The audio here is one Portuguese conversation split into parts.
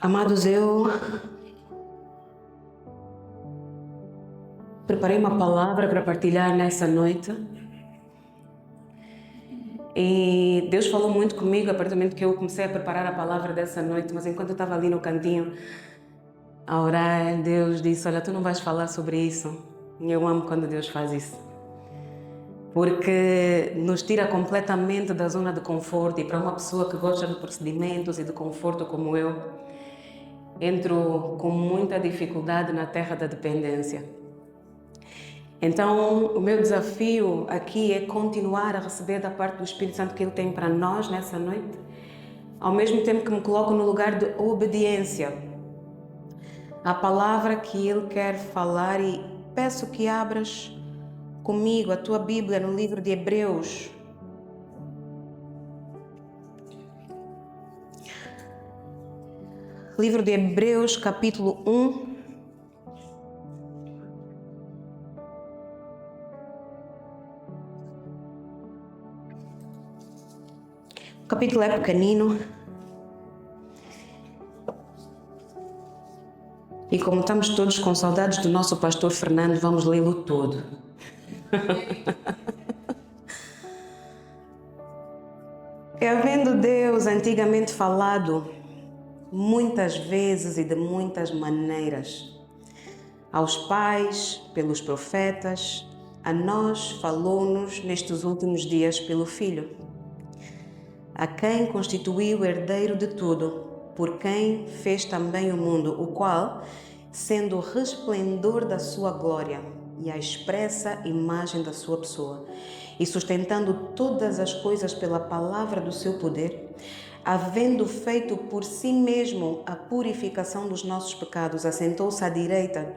Amados, eu preparei uma palavra para partilhar nessa noite e Deus falou muito comigo a partir do momento que eu comecei a preparar a palavra dessa noite, mas enquanto eu estava ali no cantinho a orar, Deus disse: olha, tu não vais falar sobre isso. E eu amo quando Deus faz isso, porque nos tira completamente da zona de conforto. E para uma pessoa que gosta de procedimentos e de conforto como eu, entro com muita dificuldade na terra da dependência. Então, o meu desafio aqui é continuar a receber da parte do Espírito Santo que Ele tem para nós nessa noite, ao mesmo tempo que me coloco no lugar de obediência à palavra que Ele quer falar. E peço que abras comigo a tua Bíblia no livro de Hebreus. Livro de Hebreus, capítulo 1. O capítulo é pequenino. E como estamos todos com saudades do nosso pastor Fernando, vamos lê-lo todo. E havendo Deus antigamente falado muitas vezes e de muitas maneiras aos pais pelos profetas, a nós falou-nos nestes últimos dias pelo Filho, a quem constituiu herdeiro de tudo, por quem fez também o mundo, o qual, sendo o resplendor da sua glória e a expressa imagem da sua pessoa, e sustentando todas as coisas pela palavra do seu poder, havendo feito por si mesmo a purificação dos nossos pecados, assentou-se à direita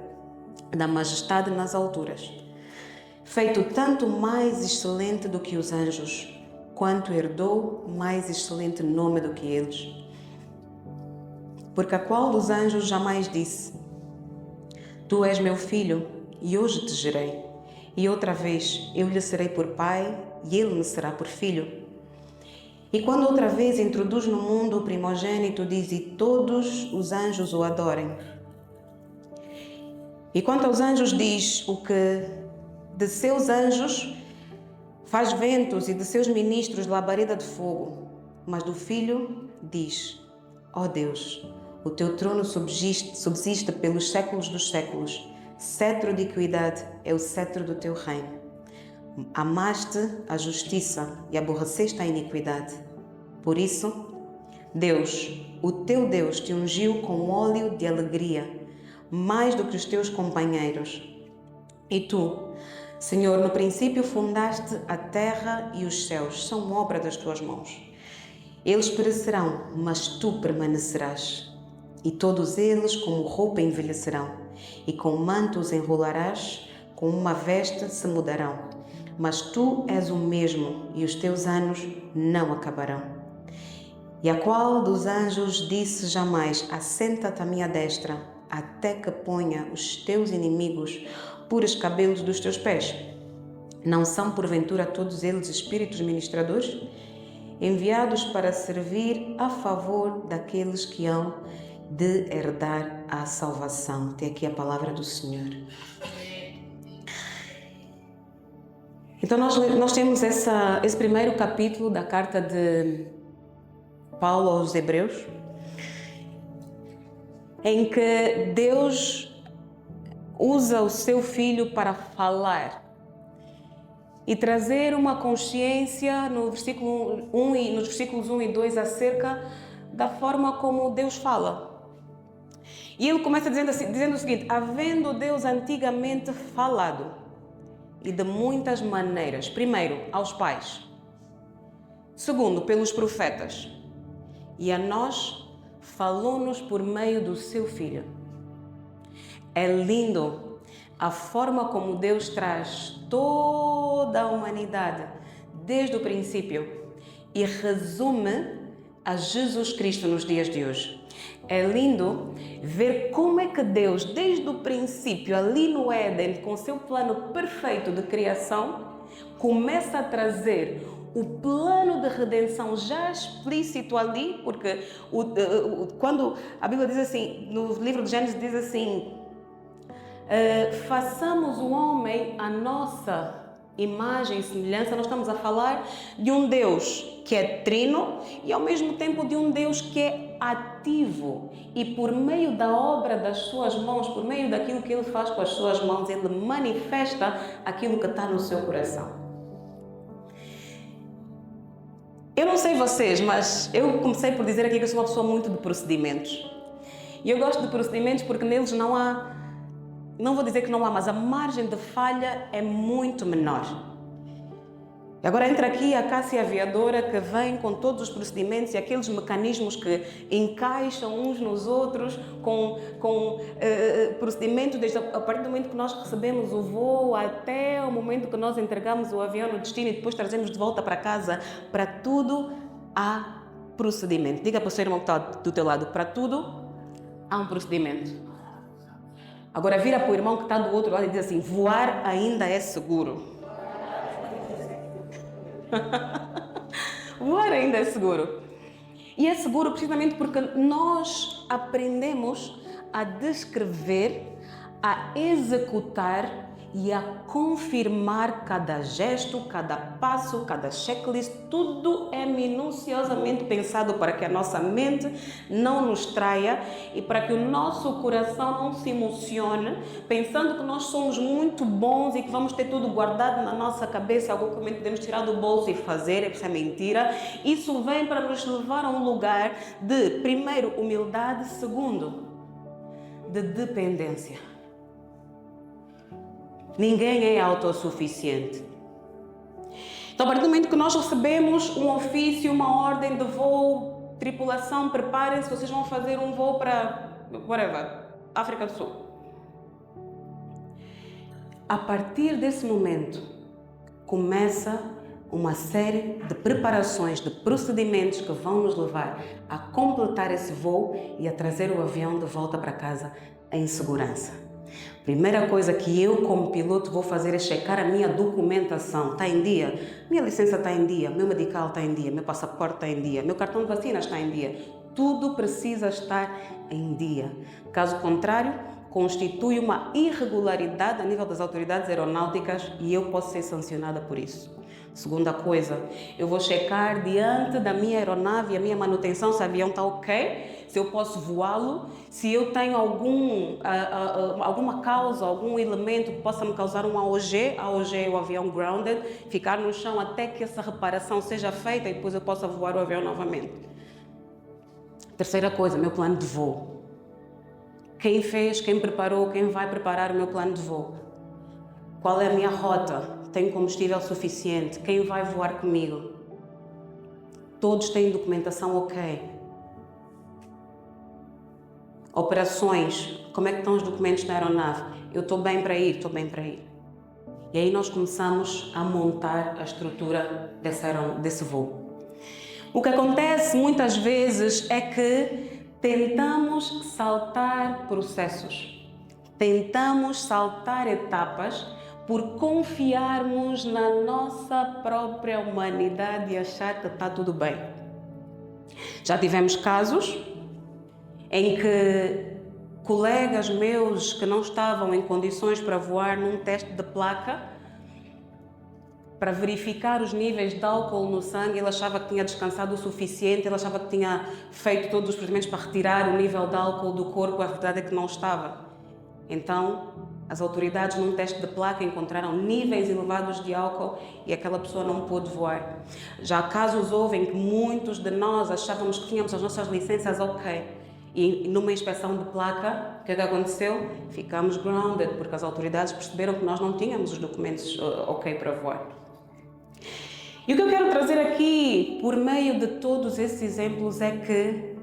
da majestade nas alturas, feito tanto mais excelente do que os anjos, quanto herdou mais excelente nome do que eles. Porque a qual dos anjos jamais disse: tu és meu filho, e hoje te gerei, e outra vez eu lhe serei por pai, e ele me será por filho. E quando outra vez introduz no mundo o primogênito, diz: e todos os anjos o adorem. E quanto aos anjos diz: o que de seus anjos faz ventos e de seus ministros labareda de fogo. Mas do filho diz: ó Deus, o teu trono subsiste pelos séculos dos séculos, cetro de equidade é o cetro do teu reino. Amaste a justiça e aborreceste a iniquidade. Por isso, Deus, o teu Deus, te ungiu com óleo de alegria, mais do que os teus companheiros. E tu, Senhor, no princípio fundaste a terra e os céus, são obra das tuas mãos. Eles perecerão, mas tu permanecerás. E todos eles como roupa envelhecerão, e com manto os enrolarás, com uma veste se mudarão. Mas tu és o mesmo, e os teus anos não acabarão. E a qual dos anjos disse jamais: assenta-te à minha destra, até que ponha os teus inimigos por escabelos dos teus pés? Não são porventura todos eles espíritos ministradores, enviados para servir a favor daqueles que hão de herdar a salvação? Tem aqui a palavra do Senhor. Então nós temos esse primeiro capítulo da carta de Paulo aos Hebreus, em que Deus usa o seu Filho para falar e trazer uma consciência no versículo 1 e nos versículos 1 e 2 acerca da forma como Deus fala. E ele começa dizendo o seguinte: havendo Deus antigamente falado, e de muitas maneiras, primeiro aos pais, segundo pelos profetas, e a nós falou-nos por meio do seu Filho. É lindo a forma como Deus traz toda a humanidade desde o princípio e resume a Jesus Cristo nos dias de hoje. É lindo ver como é que Deus, desde o princípio, ali no Éden, com seu plano perfeito de criação, começa a trazer o plano de redenção já explícito ali, porque quando a Bíblia diz assim, no livro de Gênesis diz assim, façamos o homem à nossa imagem e semelhança, nós estamos a falar de um Deus que é trino e ao mesmo tempo de um Deus que é ativo e por meio da obra das suas mãos, por meio daquilo que Ele faz com as suas mãos, Ele manifesta aquilo que está no seu coração. Eu não sei vocês, mas eu comecei por dizer aqui que eu sou uma pessoa muito de procedimentos. E eu gosto de procedimentos porque neles não há, não vou dizer que não há, mas a margem de falha é muito menor. E agora entra aqui a Cássia Aviadora, que vem com todos os procedimentos e aqueles mecanismos que encaixam uns nos outros, com procedimentos desde a partir do momento que nós recebemos o voo até o momento que nós entregamos o avião no destino e depois trazemos de volta para casa. Para tudo há procedimento. Diga para o seu irmão que está do teu lado, para tudo há um procedimento. Agora vira para o irmão que está do outro lado e diz assim, voar ainda é seguro. Voar ainda é seguro. E é seguro precisamente porque nós aprendemos a descrever, a executar e a confirmar cada gesto, cada passo, cada checklist. Tudo é minuciosamente pensado para que a nossa mente não nos traia e para que o nosso coração não se emocione pensando que nós somos muito bons e que vamos ter tudo guardado na nossa cabeça, algum momento podemos tirar do bolso e fazer. Isso é mentira. Isso vem para nos levar a um lugar de, primeiro, humildade, segundo, de dependência. Ninguém é autossuficiente. Então, a partir do momento que nós recebemos um ofício, uma ordem de voo, tripulação, preparem-se, vocês vão fazer um voo para, África do Sul. A partir desse momento, começa uma série de preparações, de procedimentos que vão nos levar a completar esse voo e a trazer o avião de volta para casa em segurança. Primeira coisa que eu, como piloto, vou fazer é checar a minha documentação. Está em dia? Minha licença está em dia, meu medical está em dia, meu passaporte está em dia, meu cartão de vacina está em dia. Tudo precisa estar em dia. Caso contrário, constitui uma irregularidade a nível das autoridades aeronáuticas e eu posso ser sancionada por isso. Segunda coisa, eu vou checar diante da minha aeronave e a minha manutenção se o avião está ok, se eu posso voá-lo, se eu tenho alguma causa, algum elemento que possa me causar um AOG. AOG é o avião grounded, ficar no chão até que essa reparação seja feita e depois eu possa voar o avião novamente. Terceira coisa, meu plano de voo. Quem fez, quem preparou, quem vai preparar o meu plano de voo? Qual é a minha rota? Tenho combustível suficiente? Quem vai voar comigo? Todos têm documentação ok? Operações, como é que estão os documentos na aeronave? Eu estou bem para ir, estou bem para ir. E aí nós começamos a montar a estrutura desse voo. O que acontece muitas vezes é que tentamos saltar processos, tentamos saltar etapas por confiarmos na nossa própria humanidade e achar que está tudo bem. Já tivemos casos em que colegas meus que não estavam em condições para voar num teste de placa, para verificar os níveis de álcool no sangue, ele achava que tinha descansado o suficiente, ele achava que tinha feito todos os procedimentos para retirar o nível de álcool do corpo, a verdade é que não estava. Então, as autoridades num teste de placa encontraram níveis elevados de álcool e aquela pessoa não pôde voar. Já casos houve em que muitos de nós achávamos que tínhamos as nossas licenças ok. E numa inspeção de placa, o que aconteceu? Ficamos grounded, porque as autoridades perceberam que nós não tínhamos os documentos ok para voar. E o que eu quero trazer aqui, por meio de todos esses exemplos, é que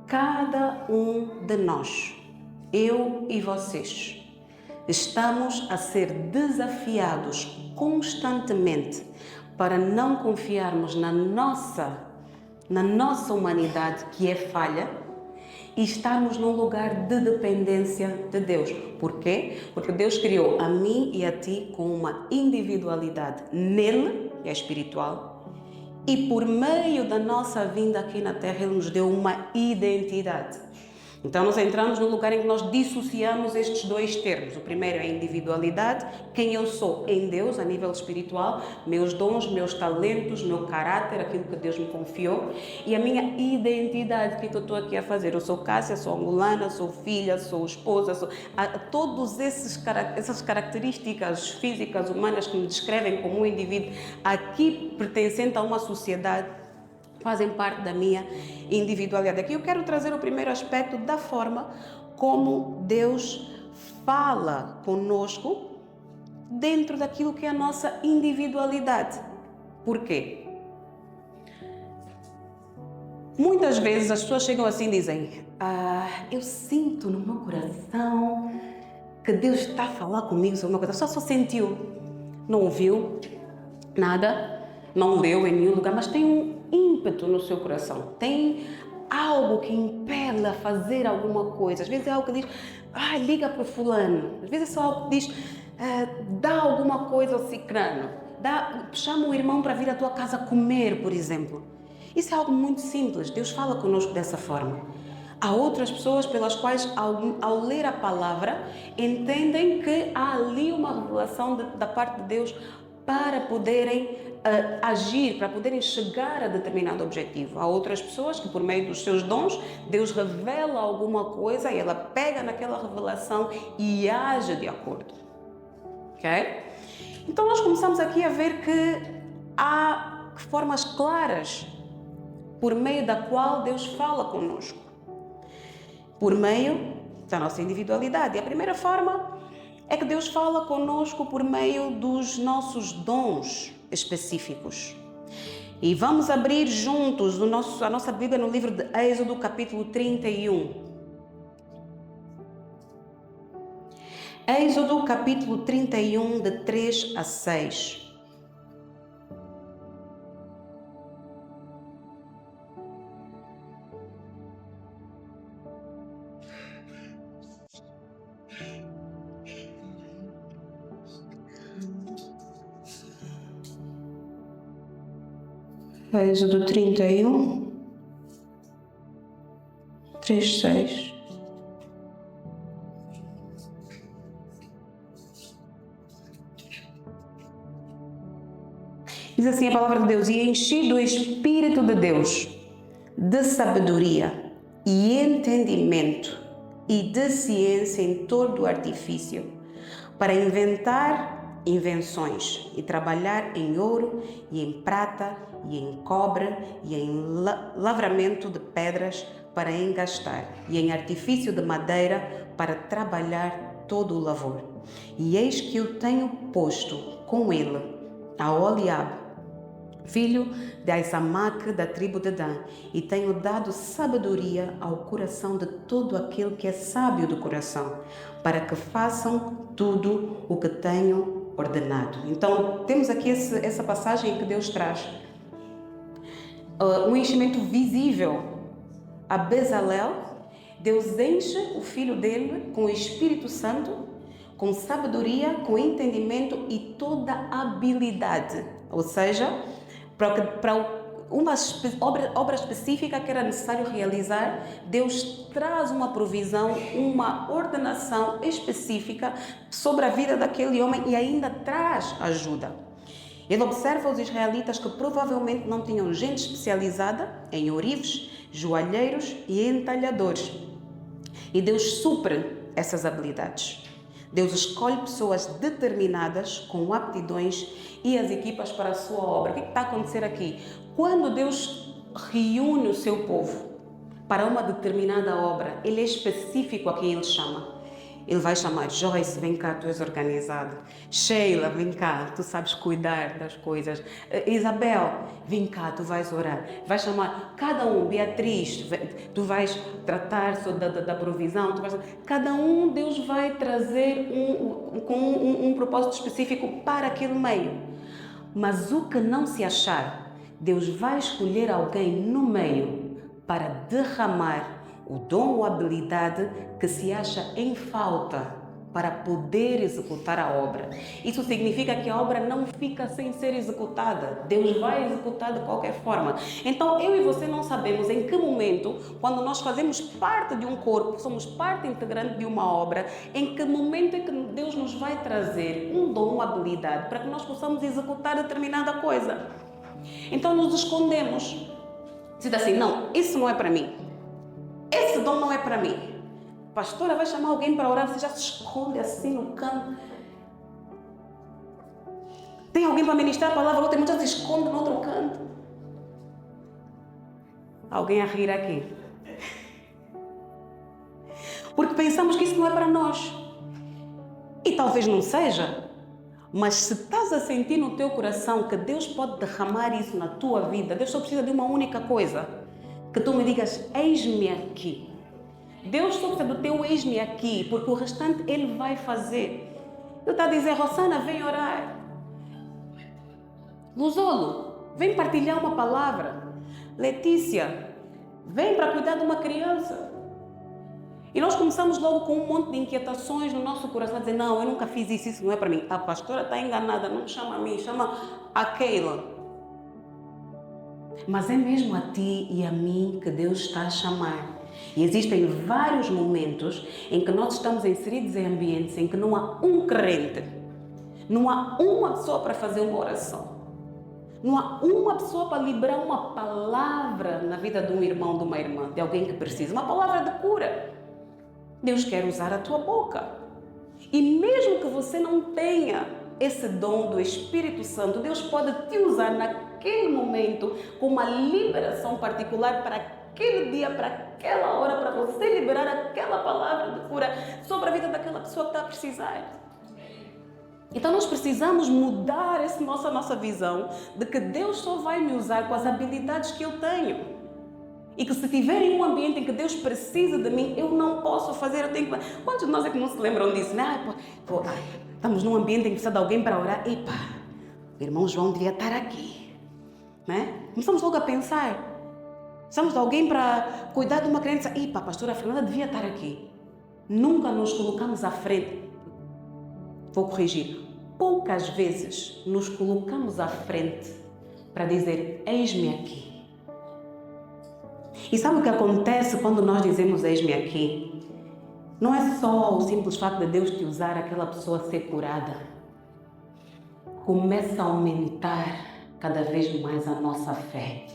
cada um de nós, eu e vocês, estamos a ser desafiados constantemente para não confiarmos na nossa humanidade, que é falha, e estarmos num lugar de dependência de Deus. Por quê? Porque Deus criou a mim e a ti com uma individualidade nele, que é espiritual, e por meio da nossa vinda aqui na Terra, Ele nos deu uma identidade. Então nós entramos num lugar em que nós dissociamos estes dois termos. O primeiro é a individualidade, quem eu sou em Deus a nível espiritual, meus dons, meus talentos, meu caráter, aquilo que Deus me confiou, e a minha identidade, o que eu estou aqui a fazer. Eu sou Cássia, sou angolana, sou filha, sou esposa, todas essas características físicas, humanas que me descrevem como um indivíduo aqui pertencente a uma sociedade, fazem parte da minha individualidade. Aqui eu quero trazer o primeiro aspecto da forma como Deus fala conosco dentro daquilo que é a nossa individualidade. Por quê? Muitas vezes as pessoas chegam assim e dizem: eu sinto no meu coração que Deus está a falar comigo sobre uma coisa. Só sentiu, não ouviu nada, não leu em nenhum lugar, mas tem um ímpeto no seu coração, tem algo que impele a fazer alguma coisa. Às vezes é algo que diz: liga para o fulano. Às vezes é só algo que diz: dá alguma coisa ao cicrano, chama o irmão para vir à tua casa comer, por exemplo. Isso é algo muito simples. Deus fala conosco dessa forma. Há outras pessoas pelas quais, ao ler a palavra, entendem que há ali uma revelação da parte de Deus para poderem agir, para poderem chegar a determinado objetivo. Há outras pessoas que, por meio dos seus dons, Deus revela alguma coisa e ela pega naquela revelação e age de acordo. Ok? Então nós começamos aqui a ver que há formas claras por meio da qual Deus fala conosco. Por meio da nossa individualidade. E a primeira forma é que Deus fala conosco por meio dos nossos dons específicos. E vamos abrir juntos a nossa Bíblia no livro de Êxodo, capítulo 31. Êxodo, capítulo 31, de 3 a 6. Êxodo 31, 3, 6. Diz assim a palavra de Deus: e enchi do Espírito de Deus, de sabedoria e entendimento e de ciência em todo o artifício, para inventar invenções e trabalhar em ouro e em prata e em cobre e em lavramento de pedras para engastar e em artifício de madeira para trabalhar todo o lavor. E eis que eu tenho posto com ele a Oliabe, filho de Aisamaque, da tribo de Dan, e tenho dado sabedoria ao coração de todo aquele que é sábio do coração, para que façam tudo o que tenho ordenado. Então, temos aqui essa passagem que Deus traz um enchimento visível a Bezalel. Deus enche o filho dele com o Espírito Santo, com sabedoria, com entendimento e toda habilidade. Ou seja, para uma obra específica que era necessário realizar, Deus traz uma provisão, uma ordenação específica sobre a vida daquele homem e ainda traz ajuda. Ele observa os israelitas que provavelmente não tinham gente especializada em ourives, joalheiros e entalhadores. E Deus supre essas habilidades. Deus escolhe pessoas determinadas, com aptidões e as equipas para a sua obra. O que está a acontecer aqui? Quando Deus reúne o seu povo para uma determinada obra, Ele é específico a quem Ele chama. Ele vai chamar: Joyce, vem cá, tu és organizada. Sheila, vem cá, tu sabes cuidar das coisas. Isabel, vem cá, tu vais orar. Vai chamar cada um. Beatriz, tu vais tratar da provisão. Cada um, Deus vai trazer com um propósito específico para aquele meio. Mas o que não se achar, Deus vai escolher alguém no meio para derramar o dom ou habilidade que se acha em falta para poder executar a obra. Isso significa que a obra não fica sem ser executada. Deus vai executar de qualquer forma. Então, eu e você não sabemos em que momento, quando nós fazemos parte de um corpo, somos parte integrante de uma obra, em que momento é que Deus nos vai trazer um dom, uma habilidade, para que nós possamos executar determinada coisa. Então, nos escondemos. Diz assim, não, isso não é para mim. Esse dom não é para mim. Pastora, vai chamar alguém para orar, você já se esconde assim no canto. Tem alguém para ministrar a palavra, outra já se esconde no outro canto. Alguém a rir aqui. Porque pensamos que isso não é para nós. E talvez não seja. Mas se estás a sentir no teu coração que Deus pode derramar isso na tua vida, Deus só precisa de uma única coisa. Que tu me digas, eis-me aqui. Deus só precisa do teu eis-me aqui, porque o restante Ele vai fazer. Ele está a dizer, Rosana, vem orar. Luzolo, vem partilhar uma palavra. Letícia, vem para cuidar de uma criança. E nós começamos logo com um monte de inquietações no nosso coração, a dizer, não, eu nunca fiz isso, isso não é para mim. A pastora está enganada, não me chama a mim, chama a Keila. Mas é mesmo a ti e a mim que Deus está a chamar. E existem vários momentos em que nós estamos inseridos em ambientes em que não há um crente, não há uma pessoa para fazer uma oração, não há uma pessoa para liberar uma palavra na vida de um irmão, de uma irmã, de alguém que precisa, uma palavra de cura. Deus quer usar a tua boca. E mesmo que você não tenha esse dom do Espírito Santo, Deus pode te usar naquele momento com uma liberação particular para aquele dia, para aquela hora, para você liberar aquela palavra de cura sobre a vida daquela pessoa que está a precisar. Então nós precisamos mudar essa nossa visão de que Deus só vai me usar com as habilidades que eu tenho. E que se estiver em um ambiente em que Deus precisa de mim, eu não posso fazer, eu tenho que... Quantos de nós é que não se lembram disso, né? Estamos num ambiente em que precisa de alguém para orar. Epa, o irmão João devia estar aqui, né? Começamos logo a pensar. Precisamos de alguém para cuidar de uma criança. Epa, a pastora Fernanda devia estar aqui. Nunca nos colocamos à frente. Vou corrigir. Poucas vezes nos colocamos à frente para dizer, eis-me aqui. E sabe o que acontece quando nós dizemos eis-me aqui? Não é só o simples facto de Deus te usar aquela pessoa a ser curada. Começa a aumentar cada vez mais a nossa fé.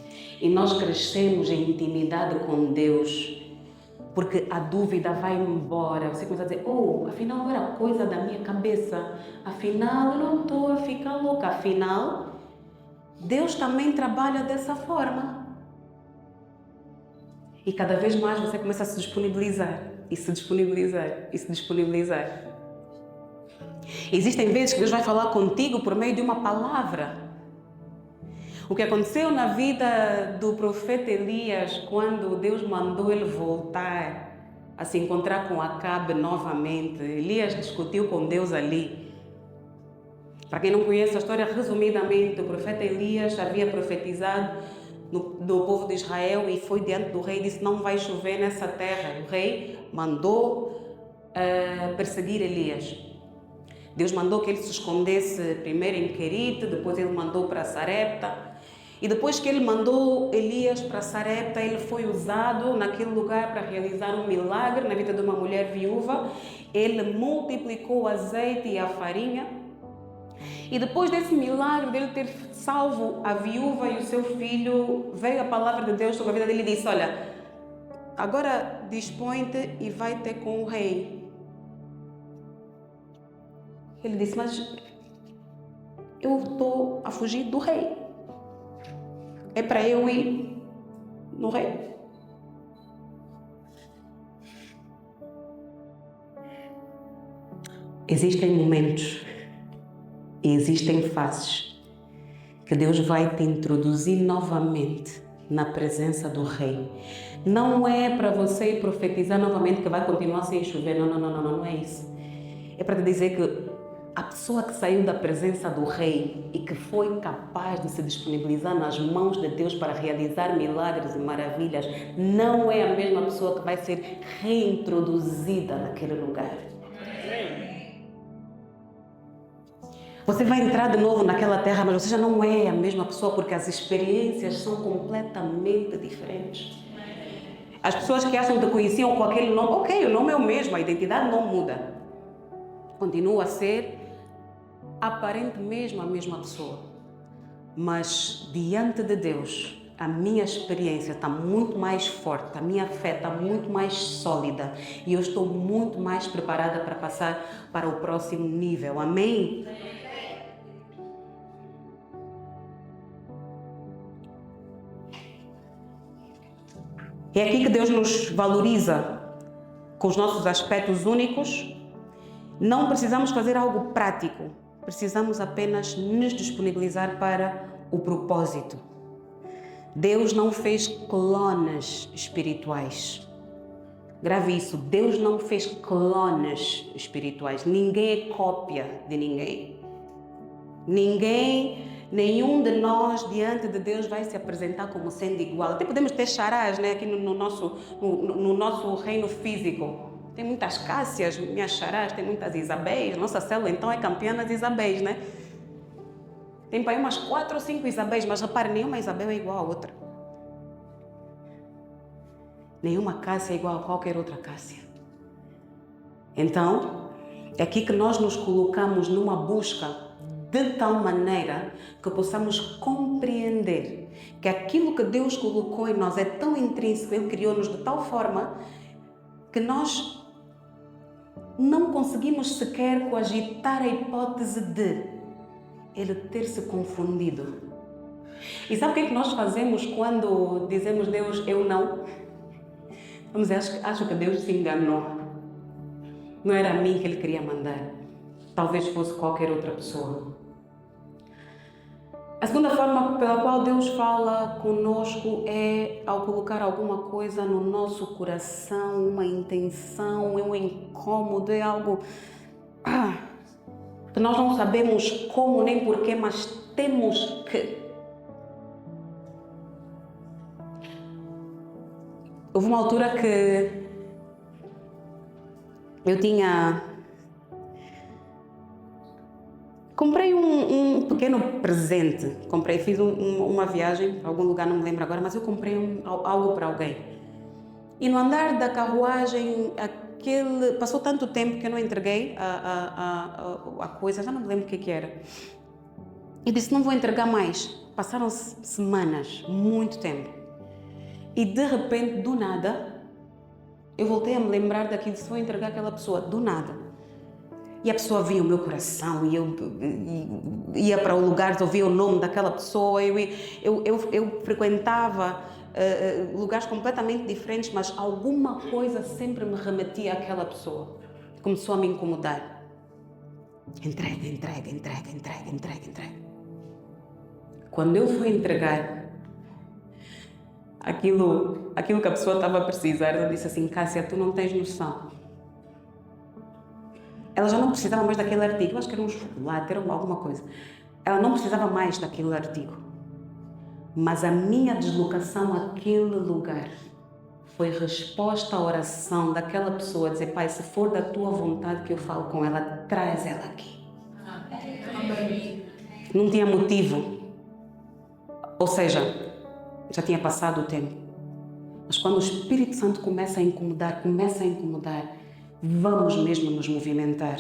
E nós crescemos em intimidade com Deus. Porque a dúvida vai embora. Você começa a dizer, afinal não era coisa da minha cabeça. Afinal eu não estou a ficar louca. Afinal, Deus também trabalha dessa forma. E cada vez mais você começa a se disponibilizar, e se disponibilizar, e se disponibilizar. Existem vezes que Deus vai falar contigo por meio de uma palavra. O que aconteceu na vida do profeta Elias, quando Deus mandou ele voltar a se encontrar com Acabe novamente. Elias discutiu com Deus ali. Para quem não conhece a história, resumidamente, o profeta Elias havia profetizado do povo de Israel e foi diante do rei e disse, não vai chover nessa terra. O rei mandou perseguir Elias. Deus mandou que ele se escondesse primeiro em Querite, depois ele mandou para Sarepta. E depois que ele mandou Elias para Sarepta, ele foi usado naquele lugar para realizar um milagre na vida de uma mulher viúva. Ele multiplicou o azeite e a farinha. E depois desse milagre dele ter salvo a viúva e o seu filho, veio a palavra de Deus sobre a vida dele e disse, olha, agora dispõe-te e vai ter com o rei. Ele disse, mas eu estou a fugir do rei. É para eu ir no rei. Existem momentos e existem fases que Deus vai te introduzir novamente na presença do rei. Não é para você ir profetizar novamente que vai continuar sem chover. Não é isso. É para te dizer que a pessoa que saiu da presença do rei e que foi capaz de se disponibilizar nas mãos de Deus para realizar milagres e maravilhas, não é a mesma pessoa que vai ser reintroduzida naquele lugar. Você vai entrar de novo naquela terra, mas você já não é a mesma pessoa, porque as experiências são completamente diferentes. As pessoas que acham que conheciam com aquele nome, ok, o nome é o mesmo, a identidade não muda. Continua a ser aparente mesmo a mesma pessoa. Mas diante de Deus, a minha experiência está muito mais forte, a minha fé está muito mais sólida e eu estou muito mais preparada para passar para o próximo nível. Amém? É aqui que Deus nos valoriza com os nossos aspectos únicos. Não precisamos fazer algo prático, precisamos apenas nos disponibilizar para o propósito. Deus não fez clones espirituais. Grave isso, Deus não fez clones espirituais. Ninguém é cópia de ninguém. Nenhum de nós diante de Deus vai se apresentar como sendo igual. Até podemos ter charás, né, aqui no nosso reino físico. Tem muitas Cássias, minhas charás, tem muitas Isabéis. Nossa célula então é campeã nas Isabéis, né? Tem para aí umas 4 ou 5 Isabéis, mas repare, nenhuma Isabel é igual à outra. Nenhuma Cássia é igual a qualquer outra Cássia. Então, é aqui que nós nos colocamos numa busca de tal maneira que possamos compreender que aquilo que Deus colocou em nós é tão intrínseco, Ele criou-nos de tal forma que nós não conseguimos sequer coagitar a hipótese de Ele ter se confundido. E sabe o que é que nós fazemos quando dizemos Deus, eu não? Vamos dizer, acho que Deus se enganou. Não era a mim que Ele queria mandar. Talvez fosse qualquer outra pessoa. A segunda forma pela qual Deus fala conosco é ao colocar alguma coisa no nosso coração, uma intenção, um incômodo, é algo que nós não sabemos como nem porquê, mas temos que. Houve uma altura que eu comprei um pequeno presente. Fiz uma viagem para algum lugar, não me lembro agora, mas eu comprei algo para alguém. E no andar da carruagem, passou tanto tempo que eu não entreguei a coisa, já não me lembro o que era. E disse, não vou entregar mais. Passaram-se semanas, muito tempo. E de repente, do nada, eu voltei a me lembrar daquilo, se vou entregar aquela pessoa, do nada. E a pessoa via o meu coração, e eu ia para o lugar, ouvia o nome daquela pessoa, eu frequentava lugares completamente diferentes, mas alguma coisa sempre me remetia àquela pessoa. Começou a me incomodar. Entregue. Quando eu fui entregar aquilo que a pessoa estava a precisar, eu disse assim, Cássia, tu não tens noção. Ela já não precisava mais daquele artigo, acho que era um chocolate, era alguma coisa. Ela não precisava mais daquele artigo. Mas a minha deslocação àquele lugar foi resposta à oração daquela pessoa, dizer, Pai, se for da tua vontade que eu falo com ela, traz ela aqui. Não tinha motivo. Ou seja, já tinha passado o tempo. Mas quando o Espírito Santo começa a incomodar, vamos mesmo nos movimentar.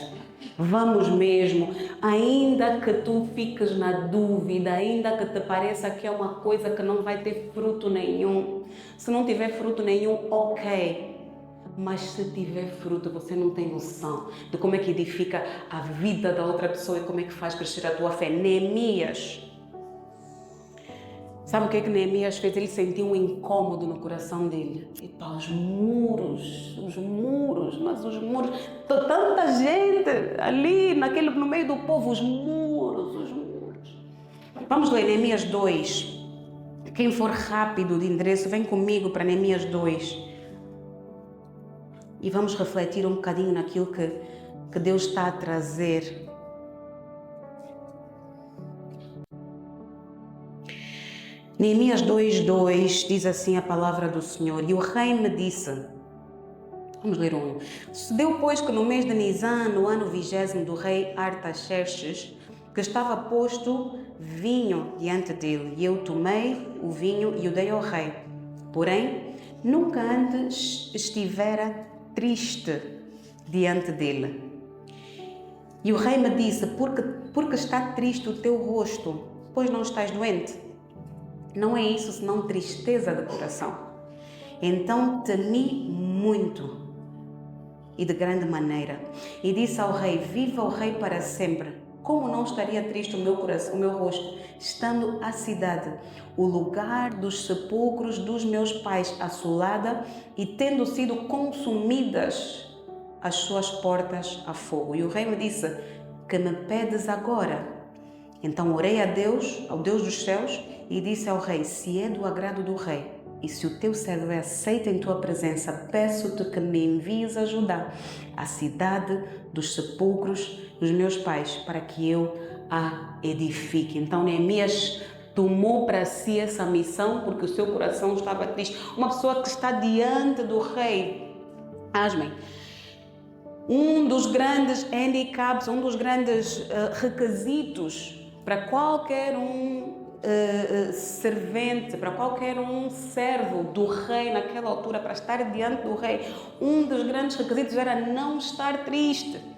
Vamos mesmo, ainda que tu fiques na dúvida, ainda que te pareça que é uma coisa que não vai ter fruto nenhum. Se não tiver fruto nenhum, ok. Mas se tiver fruto, você não tem noção de como é que edifica a vida da outra pessoa e como é que faz crescer a tua fé. Neemias. Sabe o que é que Neemias fez? Ele sentiu um incômodo no coração dele. Epa, os muros, tanta gente ali, no meio do povo, os muros. Vamos ler Neemias 2. Quem for rápido de endereço, vem comigo para Neemias 2. E vamos refletir um bocadinho naquilo que Deus está a trazer. Neemias 2:2 diz assim a palavra do Senhor. E o rei me disse, vamos ler sucedeu, pois, que no mês de Nisan, no ano 20º do rei Artaxerxes, que estava posto vinho diante dele, e eu tomei o vinho e o dei ao rei. Porém, nunca antes estivera triste diante dele. E o rei me disse: porque está triste o teu rosto, pois não estás doente? Não é isso senão tristeza de coração. Então temi muito e de grande maneira, e disse ao rei: viva o rei para sempre. Como não estaria triste o meu coração, o meu rosto, estando a cidade, o lugar dos sepulcros dos meus pais, assolada, e tendo sido consumidas as suas portas a fogo? E o rei me disse: que me pedes agora? Então orei a Deus, ao Deus dos céus, e disse ao rei: se é do agrado do rei, e se o teu servo é aceito em tua presença, peço-te que me envies a Judá, a cidade dos sepulcros dos meus pais, para que eu a edifique. Então Neemias tomou para si essa missão porque o seu coração estava triste. Uma pessoa que está diante do rei, asmem, um dos grandes handicaps, um dos grandes requisitos para qualquer servente, para qualquer servo do rei naquela altura, para estar diante do rei, um dos grandes requisitos era não estar triste.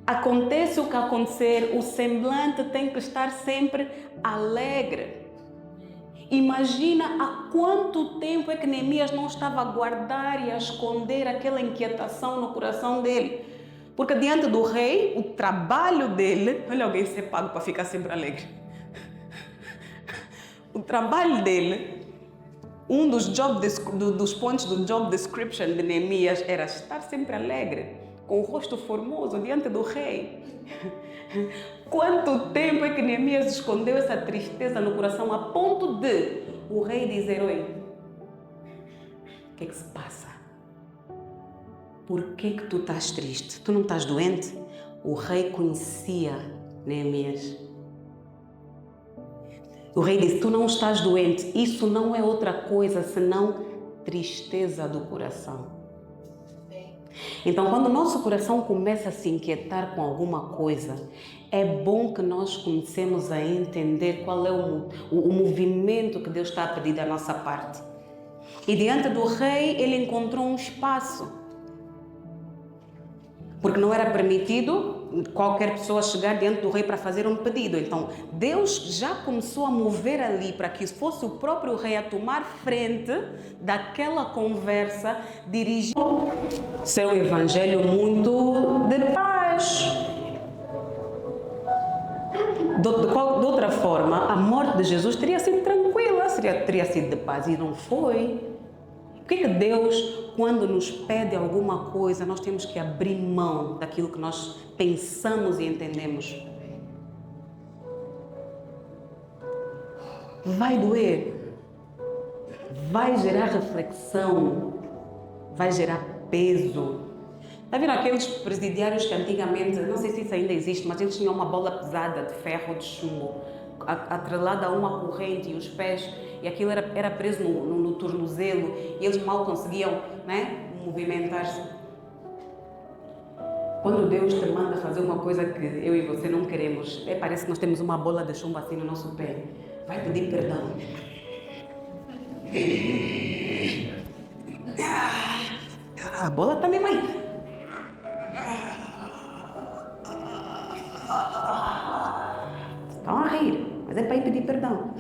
Acontece o que acontecer, o semblante tem que estar sempre alegre. Imagina há quanto tempo é que Neemias não estava a guardar e a esconder aquela inquietação no coração dele. Porque diante do rei, o trabalho dele, olha alguém ser pago para ficar sempre alegre. O trabalho dele, um dos pontos do job description de Neemias era estar sempre alegre, com o rosto formoso diante do rei. Quanto tempo é que Neemias escondeu essa tristeza no coração a ponto de o rei dizer: oi, o que é que se passa? Por que tu estás triste? Tu não estás doente? O rei conhecia Neemias. O rei disse: tu não estás doente. Isso não é outra coisa senão tristeza do coração. Então, quando o nosso coração começa a se inquietar com alguma coisa, é bom que nós comecemos a entender qual é o movimento que Deus está a pedir da nossa parte. E diante do rei, ele encontrou um espaço. Porque não era permitido qualquer pessoa chegar diante do rei para fazer um pedido. Então, Deus já começou a mover ali para que fosse o próprio rei a tomar frente daquela conversa, dirigindo seu evangelho muito de paz. De outra forma, a morte de Jesus teria sido tranquila, teria sido de paz, e não foi. Por que Deus, quando nos pede alguma coisa, nós temos que abrir mão daquilo que nós pensamos e entendemos? Vai doer, vai gerar reflexão, vai gerar peso. Está vendo aqueles presidiários que antigamente, não sei se isso ainda existe, mas eles tinham uma bola pesada de ferro de chumbo, atrelada a uma corrente, e os pés, e aquilo era preso no tornozelo, e eles mal conseguiam, né, movimentar-se. Quando Deus te manda fazer uma coisa que eu e você não queremos, parece que nós temos uma bola de chumbo assim no nosso pé. Vai pedir perdão. A bola também vai. Estão a rir, mas é para ir pedir perdão.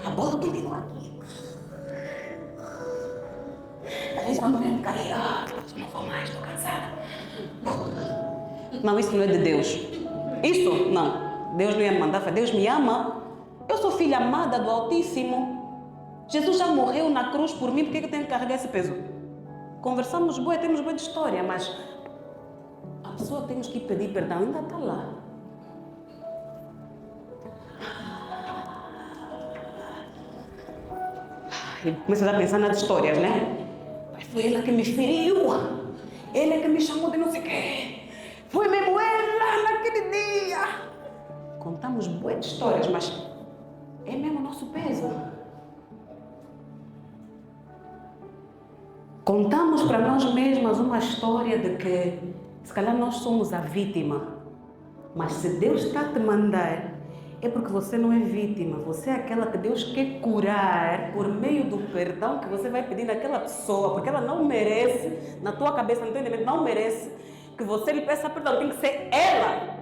A bola continua aqui. Às vezes quando eu cair, não vou mais, estou cansada. Não, isso não é de Deus. Isso, não. Deus não ia me mandar, Deus me ama. Eu sou filha amada do Altíssimo. Jesus já morreu na cruz por mim, por que eu tenho que carregar esse peso? Conversamos temos boa de história, mas a pessoa que temos que pedir perdão ainda está lá. E começa a pensar nas histórias, né? Mas foi ela que me feriu, ele é que me chamou de não sei o quê, foi mesmo ela naquele dia. Contamos boas histórias, mas é mesmo o nosso peso. Contamos para nós mesmas uma história de que se calhar nós somos a vítima Mas se Deus está a te mandar, é porque você não é vítima. Você é aquela que Deus quer curar por meio do perdão que você vai pedir naquela pessoa, porque ela não merece, na tua cabeça, no teu entendimento, não merece que você lhe peça perdão. Tem que ser ela.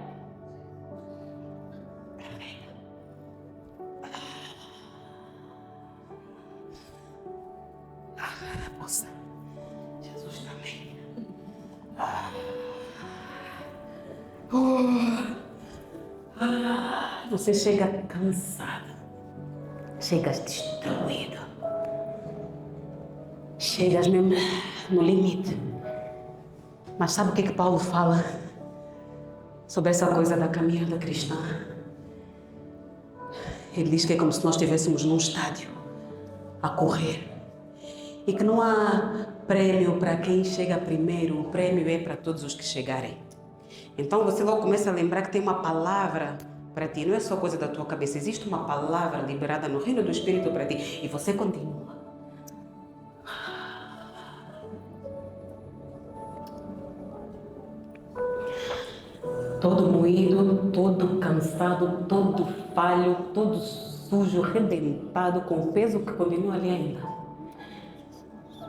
Nossa, Jesus também. Você chega cansado, chegas destruído, chegas mesmo no limite. Mas sabe o que Paulo fala sobre essa coisa da caminhada cristã? Ele diz que é como se nós estivéssemos num estádio a correr e que não há prêmio para quem chega primeiro, o prêmio é para todos os que chegarem. Então você logo começa a lembrar que tem uma palavra para ti, não é só coisa da tua cabeça, existe uma palavra liberada no reino do Espírito para ti e você continua. Todo moído, todo cansado, todo falho, todo sujo, arrebentado, com o peso que continua ali ainda.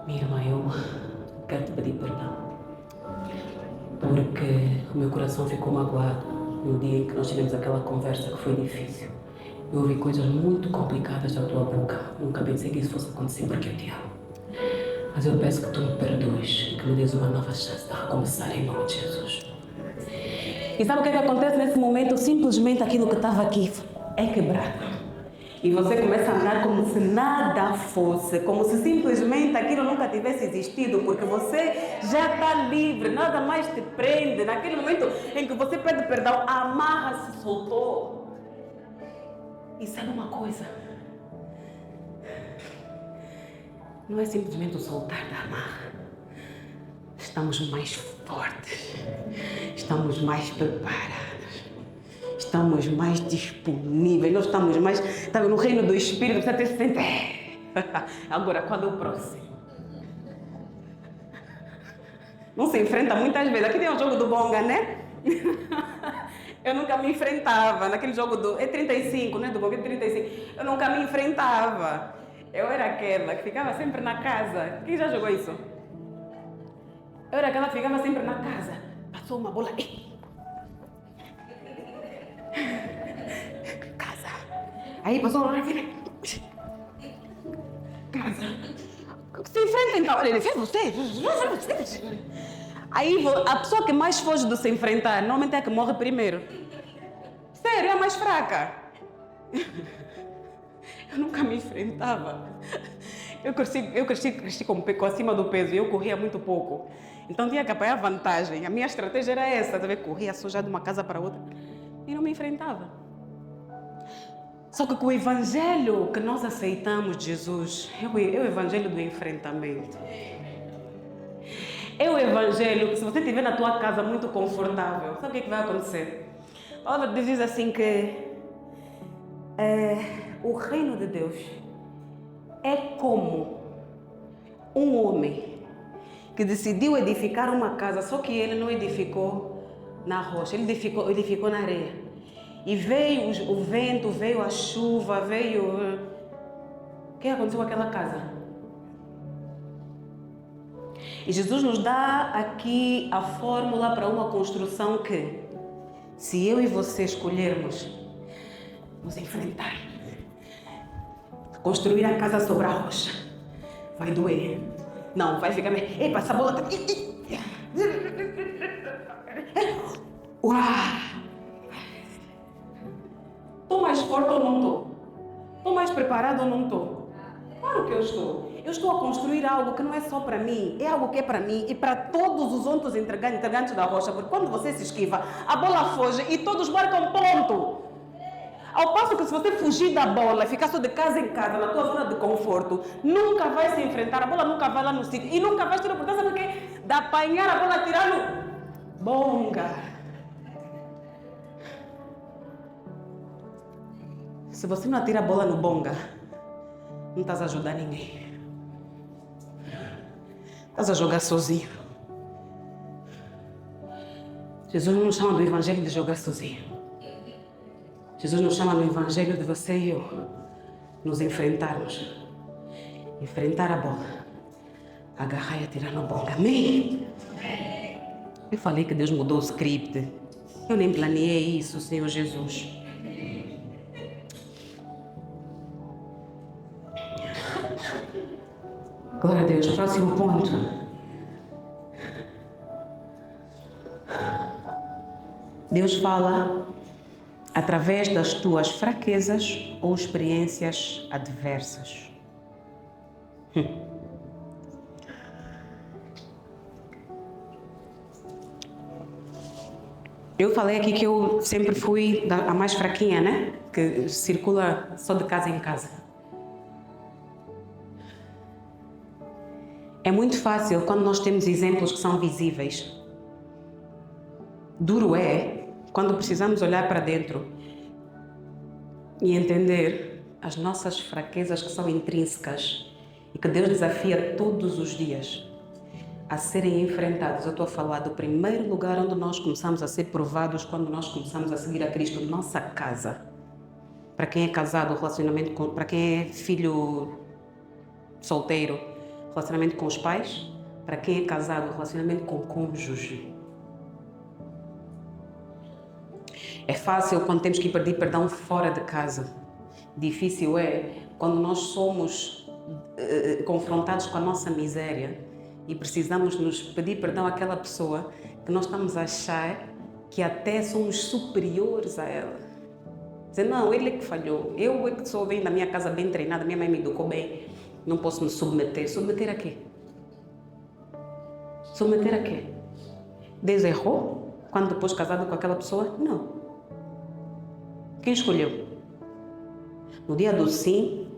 Minha irmã, eu quero te pedir perdão. Porque o meu coração ficou magoado no dia em que nós tivemos aquela conversa que foi difícil. Eu ouvi coisas muito complicadas da tua boca. Nunca pensei que isso fosse acontecer porque eu te amo. Mas eu peço que tu me perdoes, que me des uma nova chance de recomeçar em nome de Jesus. E sabe o que acontece nesse momento? Simplesmente aquilo que estava aqui é quebrado. E você começa a andar como se nada fosse, como se simplesmente aquilo nunca tivesse existido, porque você já está livre, nada mais te prende. Naquele momento em que você pede perdão, a amarra se soltou. E sabe uma coisa? Não é simplesmente o soltar da amarra. Estamos mais fortes, estamos mais preparados. Estamos mais disponíveis, nós estamos mais no reino do Espírito, você até se sente. Agora, qual é o próximo? Não se enfrenta muitas vezes. Aqui tem um jogo do bonga, né? Eu nunca me enfrentava naquele jogo do... É 35, né? Do bonga é 35. Eu nunca me enfrentava. Eu era aquela que ficava sempre na casa. Quem já jogou isso? Eu era aquela que ficava sempre na casa. Passou uma bola... Casa. Aí passou uma... Casa. Se enfrenta então. Ele fez você. Aí a pessoa que mais foge do se enfrentar, normalmente é a que morre primeiro. Sério, é a mais fraca. Eu nunca me enfrentava. Eu cresci com acima do peso e eu corria muito pouco. Então tinha que apanhar vantagem. A minha estratégia era essa, sabe? Corria só de uma casa para outra e não me enfrentava. Só que com o evangelho que nós aceitamos de Jesus, é o evangelho do enfrentamento. É o evangelho que se você estiver na tua casa muito confortável, sabe o que vai acontecer? A palavra diz assim que o reino de Deus é como um homem que decidiu edificar uma casa, só que ele não edificou na rocha, ele edificou na areia. E veio o vento, veio a chuva, veio... O que aconteceu com aquela casa? E Jesus nos dá aqui a fórmula para uma construção que, se eu e você escolhermos nos enfrentar, construir a casa sobre a rocha, vai doer. Não, vai ficar meio... Ei, passa a bola... Uau! Estou mais forte ou não estou? Estou mais preparado ou não estou? Claro que eu estou. Eu estou a construir algo que não é só para mim, é algo que é para mim e para todos os outros integrantes da rocha, porque quando você se esquiva, a bola foge e todos marcam ponto. Ao passo que se você fugir da bola e ficar só de casa em casa, na tua zona de conforto, nunca vai se enfrentar, a bola nunca vai lá no sítio e nunca vai ter a oportunidade, sabe o quê? De apanhar a bola, tirar no bonga. Se você não atira a bola no bonga, não estás a ajudar ninguém. Estás a jogar sozinho. Jesus não nos chama do evangelho de jogar sozinho. Jesus nos chama no evangelho de você e eu nos enfrentarmos. Enfrentar a bola. Agarrar e atirar na bola. Amém? Eu falei que Deus mudou o script. Eu nem planeei isso, Senhor Jesus. Glória a Deus. Próximo ponto. Deus fala através das tuas fraquezas ou experiências adversas. Eu falei aqui que eu sempre fui a mais fraquinha, né? Que circula só de casa em casa. É muito fácil quando nós temos exemplos que são visíveis. Duro é quando precisamos olhar para dentro e entender as nossas fraquezas que são intrínsecas e que Deus desafia todos os dias a serem enfrentados. Eu estou a falar do primeiro lugar onde nós começamos a ser provados quando nós começamos a seguir a Cristo, nossa casa. Para quem é casado, relacionamento com, para quem é filho solteiro, relacionamento com os pais. Para quem é casado, relacionamento com o cônjuge. É fácil quando temos que pedir perdão fora de casa. Difícil é quando nós somos confrontados com a nossa miséria e precisamos nos pedir perdão àquela pessoa que nós estamos a achar que até somos superiores a ela. Dizer, não, ele é que falhou. Eu é que sou bem da minha casa bem treinada, minha mãe me educou bem. Não posso me submeter. Submeter a quê? Submeter a quê? Deus errou quando depois casado com aquela pessoa? Não. Quem escolheu? No dia do sim,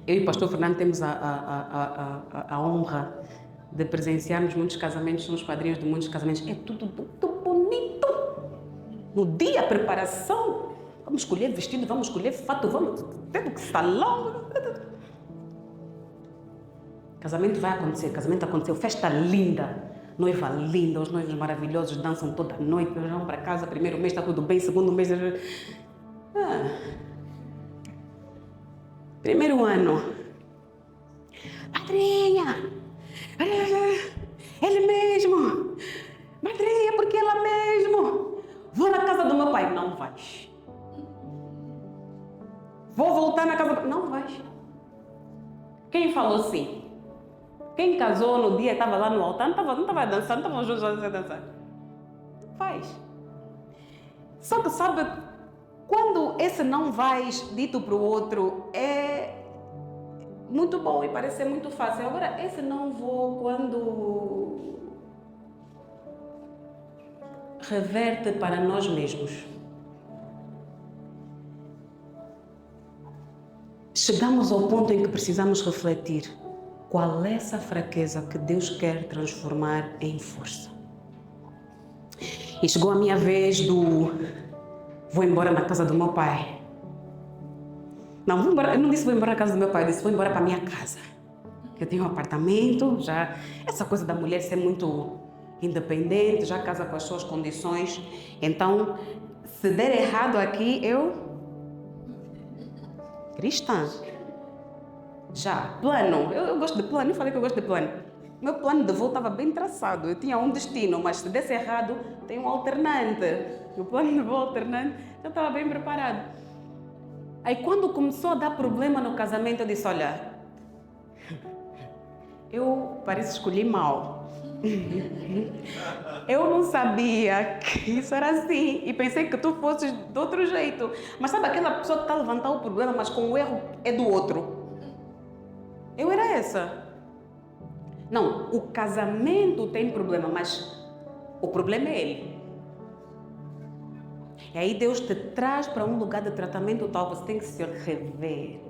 eu e o pastor Fernando temos a honra de presenciarmos muitos casamentos, somos padrinhos de muitos casamentos. É tudo muito bonito. No dia da preparação, vamos escolher vestido, vamos escolher fato, vamos ter que salão. Casamento vai acontecer, casamento aconteceu, festa linda. Noiva linda, os noivos maravilhosos dançam toda noite, vão para casa, primeiro mês está tudo bem, segundo mês... Primeiro ano. Madrinha! Ele mesmo! Madrinha, porque ela mesmo! Vou na casa do meu pai. Não vais. Vou voltar na casa do... Não vais. Quem falou sim? Quem casou no dia, estava lá no altar, não estava dançando, não estavam juntos a dançar. Faz. Só que sabe, quando esse não vais dito para o outro, é muito bom e parece ser muito fácil. Agora, esse não vou, quando reverte para nós mesmos. Chegamos ao ponto em que precisamos refletir. Qual é essa fraqueza que Deus quer transformar em força? E chegou a minha vez do vou embora na casa do meu pai. Não, vou embora, eu não disse vou embora na casa do meu pai, eu disse vou embora para a minha casa. Eu tenho um apartamento, já essa coisa da mulher ser muito independente, já casa com as suas condições. Então, se der errado aqui, eu cristã. Já, plano. Eu gosto de plano, eu falei que eu gosto de plano. Meu plano de voo estava bem traçado. Eu tinha um destino, mas se desse errado, tem um alternante. O plano de voo alternante já estava bem preparado. Aí quando começou a dar problema no casamento, eu disse, olha, eu parece que escolhi mal. Eu não sabia que isso era assim e pensei que tu fosses de outro jeito. Mas sabe aquela pessoa que está a levantar o problema, mas com o erro é do outro? Eu era essa. Não, o casamento tem problema, mas o problema é ele. E aí Deus te traz para um lugar de tratamento tal, você tem que se rever.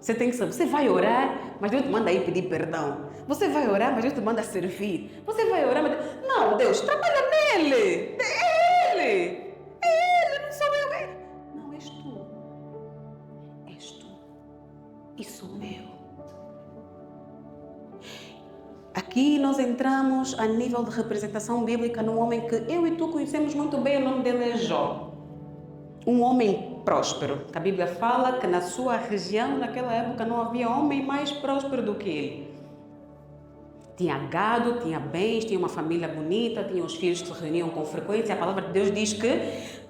Você tem que saber, você vai orar, mas Deus te manda ir pedir perdão. Você vai orar, mas Deus te manda servir. Você vai orar, mas Deus... Não, Deus, trabalha nele. É ele. É ele, não sou eu. Não, és tu. És tu. E sou eu. Aqui nós entramos a nível de representação bíblica num homem que eu e tu conhecemos muito bem, o nome dele é Jó. Um homem próspero, que a Bíblia fala que na sua região, naquela época, não havia homem mais próspero do que ele. Tinha gado, tinha bens, tinha uma família bonita, tinha os filhos que se reuniam com frequência. A palavra de Deus diz que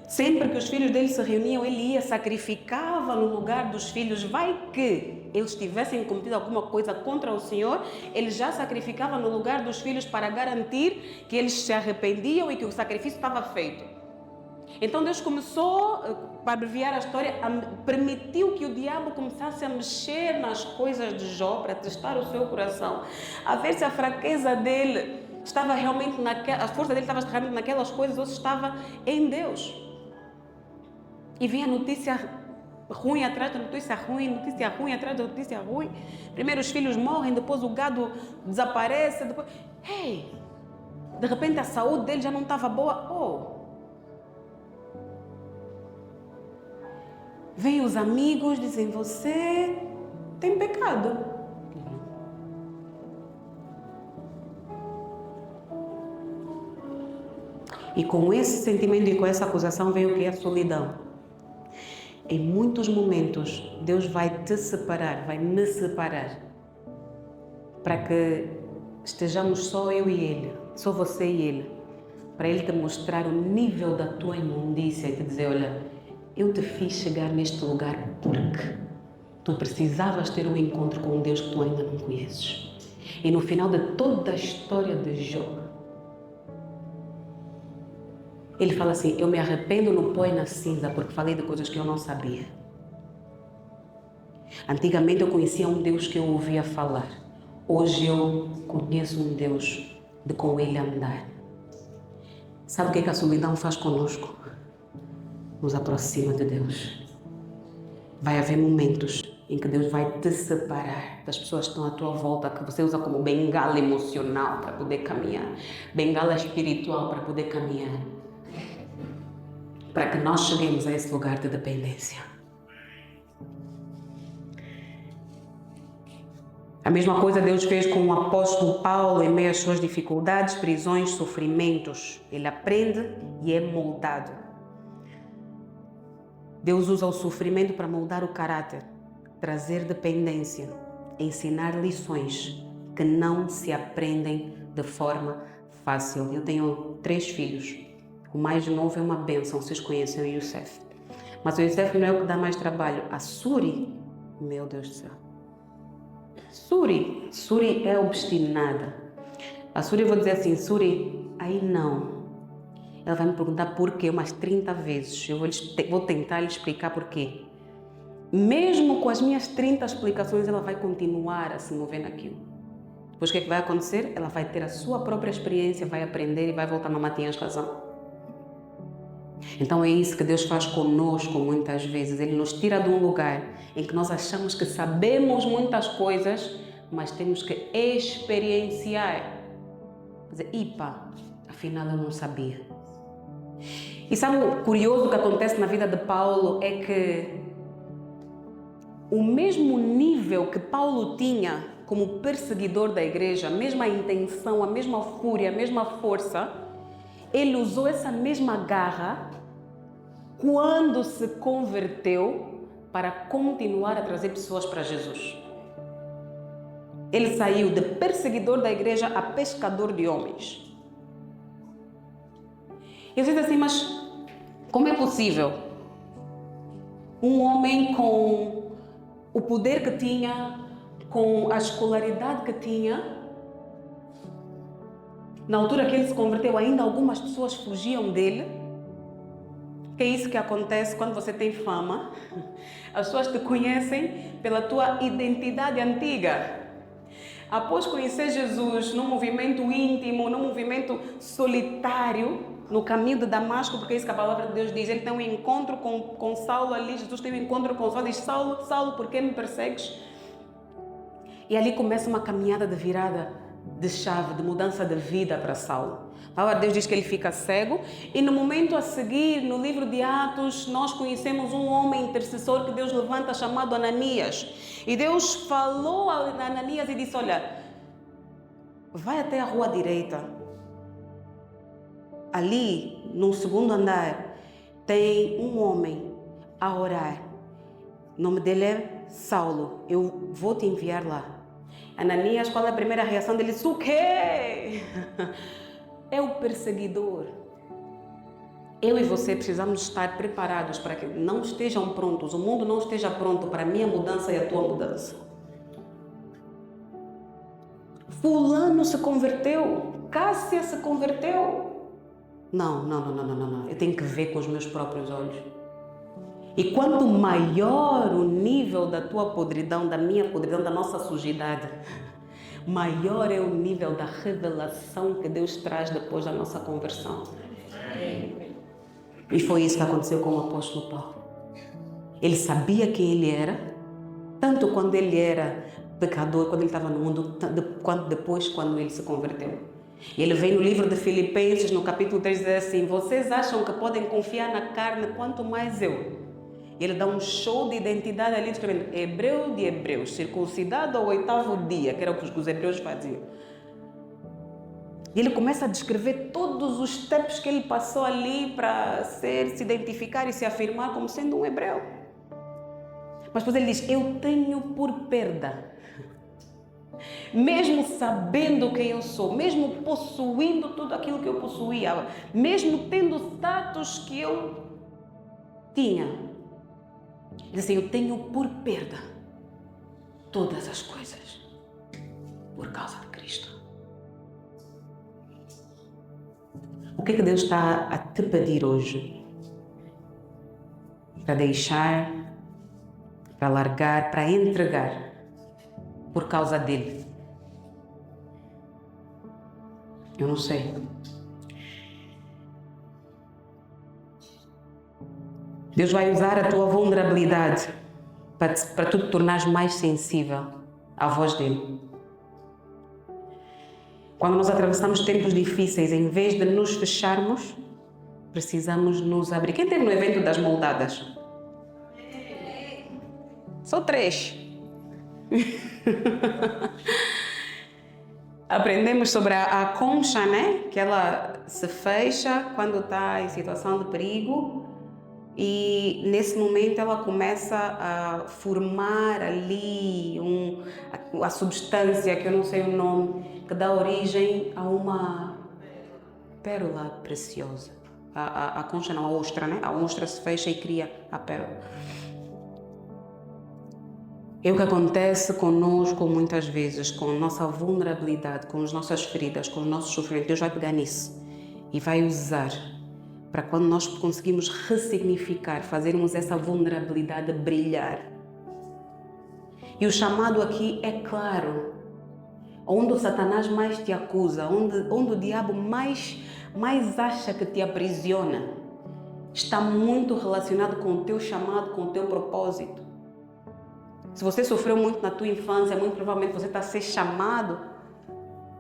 sempre que os filhos dele se reuniam, ele ia, sacrificava no lugar dos filhos. Vai que eles tivessem cometido alguma coisa contra o Senhor, ele já sacrificava no lugar dos filhos para garantir que eles se arrependiam e que o sacrifício estava feito. Então Deus começou, para abreviar a história, permitiu que o diabo começasse a mexer nas coisas de Jó para testar o seu coração, a ver se a fraqueza dele estava realmente a força dele estava realmente naquelas coisas ou se estava em Deus. E vinha notícia ruim atrás da notícia ruim atrás da notícia ruim. Primeiro os filhos morrem, depois o gado desaparece, depois... de repente a saúde dele já não estava boa. Vêm os amigos, dizem, você tem pecado. E com esse sentimento e com essa acusação vem o que é a solidão. Em muitos momentos, Deus vai te separar, vai me separar, para que estejamos só eu e Ele, só você e Ele, para Ele te mostrar o nível da tua imundícia e te dizer, olha, eu te fiz chegar neste lugar porque tu precisavas ter um encontro com um Deus que tu ainda não conheces. E no final de toda a história de Jó, ele fala assim, eu me arrependo no pó e na cinza porque falei de coisas que eu não sabia. Antigamente eu conhecia um Deus que eu ouvia falar. Hoje eu conheço um Deus de com Ele andar. Sabe o que a solidão faz conosco? Nos aproxima de Deus. Vai haver momentos em que Deus vai te separar das pessoas que estão à tua volta, que você usa como bengala emocional para poder caminhar, bengala espiritual para poder caminhar, para que nós cheguemos a esse lugar de dependência. A mesma coisa Deus fez com o apóstolo Paulo em meio às suas dificuldades, prisões, sofrimentos. Ele aprende e é moldado. Deus usa o sofrimento para moldar o caráter, trazer dependência, ensinar lições que não se aprendem de forma fácil. Eu tenho 3 filhos. O mais novo é uma bênção, vocês conhecem o Youssef. Mas o Youssef não é o que dá mais trabalho. A Suri, meu Deus do céu. Suri é obstinada. A Suri, eu vou dizer assim, Suri, aí não. Ela vai me perguntar porquê umas 30 vezes. Eu vou tentar lhe explicar porquê. Mesmo com as minhas 30 explicações, ela vai continuar a se mover naquilo. Depois o que vai acontecer? Ela vai ter a sua própria experiência, vai aprender e vai voltar, mamãe, tinhas razão. Então é isso que Deus faz conosco muitas vezes. Ele nos tira de um lugar em que nós achamos que sabemos muitas coisas, mas temos que experienciar. Dizer, afinal eu não sabia. E sabe o curioso que acontece na vida de Paulo é que o mesmo nível que Paulo tinha como perseguidor da igreja, a mesma intenção, a mesma fúria, a mesma força, ele usou essa mesma garra quando se converteu para continuar a trazer pessoas para Jesus. Ele saiu de perseguidor da igreja a pescador de homens. E eu disse assim, mas como é possível um homem com o poder que tinha, com a escolaridade que tinha, na altura que ele se converteu ainda algumas pessoas fugiam dele? Que é isso que acontece quando você tem fama. As pessoas te conhecem pela tua identidade antiga. Após conhecer Jesus num movimento íntimo, num movimento solitário, no caminho de Damasco, porque é isso que a palavra de Deus diz, ele tem um encontro com Saulo ali, Jesus tem um encontro com Saulo, diz, Saulo, Saulo, por que me persegues? E ali começa uma caminhada de virada de chave, de mudança de vida para Saulo. A palavra de Deus diz que ele fica cego e no momento a seguir, no livro de Atos, nós conhecemos um homem intercessor que Deus levanta chamado Ananias. E Deus falou a Ananias e disse, olha, vai até a rua direita. Ali, no segundo andar, tem um homem a orar. O nome dele é Saulo. Eu vou te enviar lá. Ananias, qual é a primeira reação dele? O quê? É o perseguidor. Eu e você precisamos estar preparados para que não estejam prontos, o mundo não esteja pronto para a minha mudança e a tua mudança. Fulano se converteu, Cássia se converteu. Não. Eu tenho que ver com os meus próprios olhos. E quanto maior o nível da tua podridão, da minha podridão, da nossa sujidade, maior é o nível da revelação que Deus traz depois da nossa conversão. E foi isso que aconteceu com o apóstolo Paulo. Ele sabia quem ele era, tanto quando ele era pecador, quando ele estava no mundo, quanto depois quando ele se converteu. E ele vem no livro de Filipenses, no capítulo 3, diz assim: vocês acham que podem confiar na carne, quanto mais eu. E ele dá um show de identidade ali, escrevendo hebreu de hebreus, circuncidado ao 8º dia, que era o que os hebreus faziam. E ele começa a descrever todos os steps que ele passou ali para se identificar e se afirmar como sendo um hebreu. Mas depois ele diz: eu tenho por perda, mesmo sabendo quem eu sou, mesmo possuindo tudo aquilo que eu possuía, mesmo tendo status que eu tinha, ele diz assim: eu tenho por perda todas as coisas por causa de Cristo. O que Deus está a te pedir hoje? Para deixar, para largar, para entregar por causa dele? Eu não sei. Deus vai usar a tua vulnerabilidade para tu te tornares mais sensível à voz dele. Quando nós atravessamos tempos difíceis, em vez de nos fecharmos, precisamos nos abrir. Quem esteve no evento das moldadas? Só 3. Aprendemos sobre a concha, né? Que ela se fecha quando está em situação de perigo. E nesse momento ela começa a formar ali a substância, que eu não sei o nome, que dá origem a uma pérola preciosa. A concha não, a ostra, né? A ostra se fecha e cria a pérola. É o que acontece conosco muitas vezes, com a nossa vulnerabilidade, com as nossas feridas, com os nossos sofrimentos. Deus vai pegar nisso e vai usar para quando nós conseguimos ressignificar, fazermos essa vulnerabilidade brilhar. E o chamado aqui é claro. Onde o Satanás mais te acusa, onde o diabo mais acha que te aprisiona, está muito relacionado com o teu chamado, com o teu propósito. Se você sofreu muito na tua infância, muito provavelmente você está a ser chamado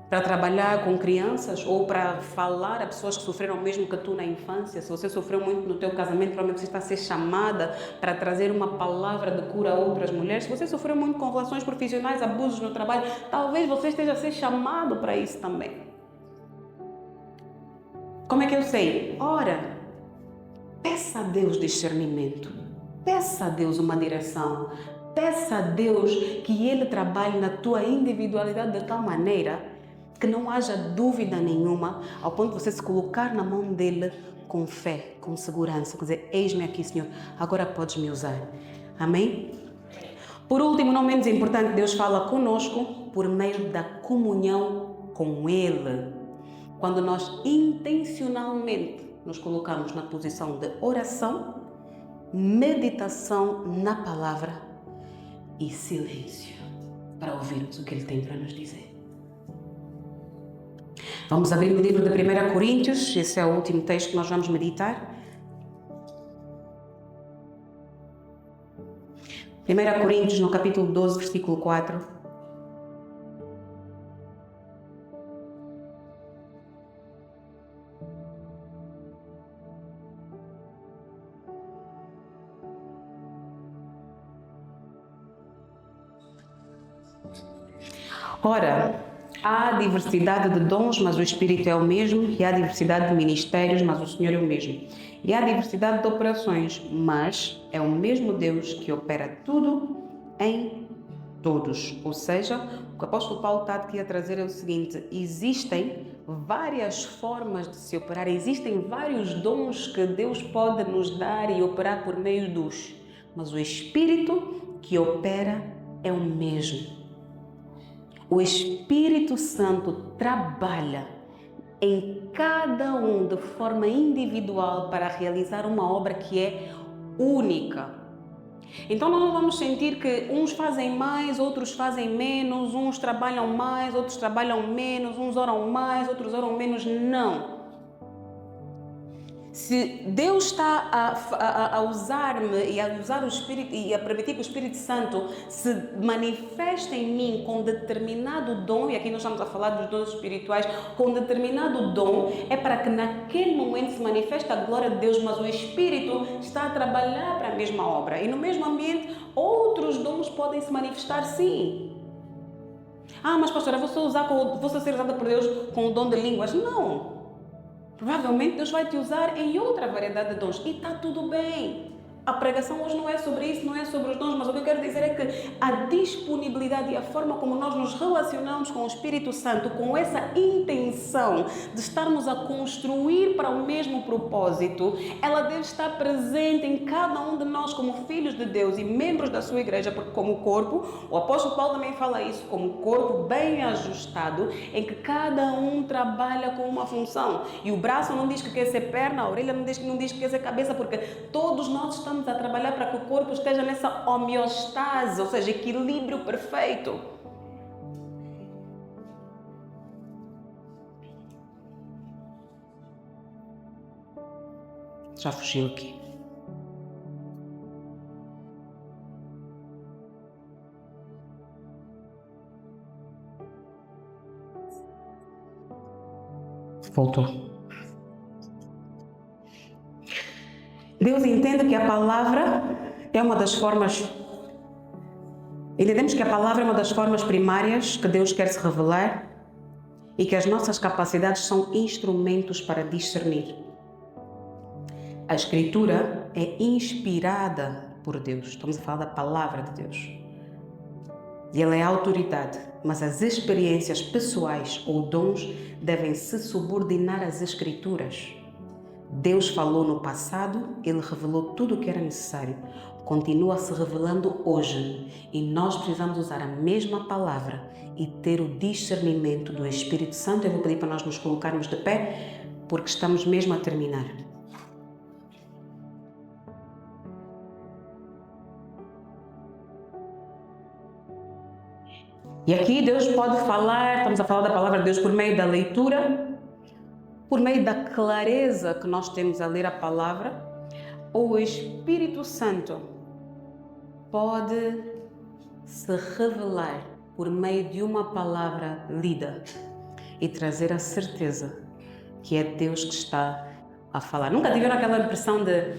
para trabalhar com crianças ou para falar a pessoas que sofreram o mesmo que tu na infância. Se você sofreu muito no teu casamento, provavelmente você está a ser chamada para trazer uma palavra de cura a outras mulheres. Se você sofreu muito com relações profissionais, abusos no trabalho, talvez você esteja a ser chamado para isso também. Como é que eu sei? Ora, peça a Deus discernimento, peça a Deus uma direção, peça a Deus que Ele trabalhe na tua individualidade de tal maneira que não haja dúvida nenhuma, ao ponto de você se colocar na mão dele com fé, com segurança, quer dizer, eis-me aqui, Senhor, agora podes me usar. Amém? Por último, não menos importante, Deus fala conosco por meio da comunhão com Ele. Quando nós intencionalmente nos colocamos na posição de oração, meditação na palavra e silêncio para ouvirmos o que Ele tem para nos dizer. Vamos abrir o livro de 1 Coríntios, esse é o último texto que nós vamos meditar. 1 Coríntios, no capítulo 12, versículo 4. Ora, Há diversidade de dons, mas o Espírito é o mesmo. E há diversidade de ministérios, mas o Senhor é o mesmo. E há diversidade de operações, mas é o mesmo Deus que opera tudo em todos. Ou seja, o que o apóstolo Paulo está aqui a trazer é o seguinte: existem várias formas de se operar, existem vários dons que Deus pode nos dar e operar por meio dos, mas o Espírito que opera é o mesmo. O Espírito Santo trabalha em cada um de forma individual para realizar uma obra que é única. Então nós não vamos sentir que uns fazem mais, outros fazem menos, uns trabalham mais, outros trabalham menos, uns oram mais, outros oram menos. Não. Se Deus está a usar-me e a usar o Espírito e a permitir que o Espírito Santo se manifeste em mim com determinado dom, e aqui nós estamos a falar dos dons espirituais, com determinado dom, é para que naquele momento se manifeste a glória de Deus, mas o Espírito está a trabalhar para a mesma obra. E no mesmo ambiente, outros dons podem se manifestar sim. Mas pastora, vou ser usada por Deus com o dom de línguas. Não. Provavelmente Deus vai te usar em outra variedade de dons e está tudo bem. A pregação hoje não é sobre isso, não é sobre os dons, mas o que eu quero dizer é que a disponibilidade e a forma como nós nos relacionamos com o Espírito Santo, com essa intenção de estarmos a construir para o mesmo propósito, ela deve estar presente em cada um de nós como filhos de Deus e membros da sua igreja, porque como corpo, o apóstolo Paulo também fala isso, como corpo bem ajustado, em que cada um trabalha com uma função. E o braço não diz que quer ser perna, a orelha não diz que quer ser cabeça, porque todos nós estamos a trabalhar para que o corpo esteja nessa homeostase, ou seja, equilíbrio perfeito. Já fugiu aqui. Voltou. Deus entende que a palavra é uma das formas. Entendemos que a palavra é uma das formas primárias que Deus quer se revelar e que as nossas capacidades são instrumentos para discernir. A Escritura é inspirada por Deus. Estamos a falar da palavra de Deus. E ela é autoridade, mas as experiências pessoais ou dons devem se subordinar às Escrituras. Deus falou no passado, Ele revelou tudo o que era necessário, continua se revelando hoje e nós precisamos usar a mesma palavra e ter o discernimento do Espírito Santo. Eu vou pedir para nós nos colocarmos de pé, porque estamos mesmo a terminar. E aqui Deus pode falar, estamos a falar da palavra de Deus por meio da leitura, por meio da clareza que nós temos a ler a palavra, ou o Espírito Santo pode se revelar por meio de uma palavra lida e trazer a certeza que é Deus que está a falar. Nunca tiveram aquela impressão de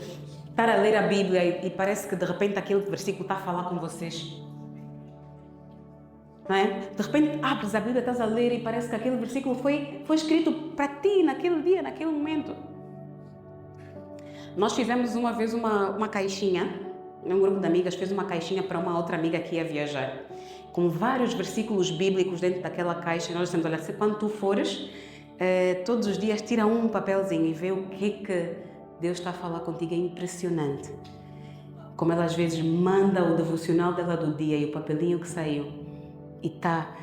estar a ler a Bíblia e parece que de repente aquele versículo está a falar com vocês? Não é? De repente abres a Bíblia, estás a ler e parece que aquele versículo foi escrito para ti naquele dia, naquele momento. Nós fizemos uma vez uma caixinha, um grupo de amigas fez uma caixinha para uma outra amiga que ia viajar, com vários versículos bíblicos dentro daquela caixa. E nós dissemos: olha, se quando tu fores, todos os dias tira um papelzinho e vê o que Deus está a falar contigo. É impressionante como ela às vezes manda o devocional dela do dia e o papelinho que saiu e está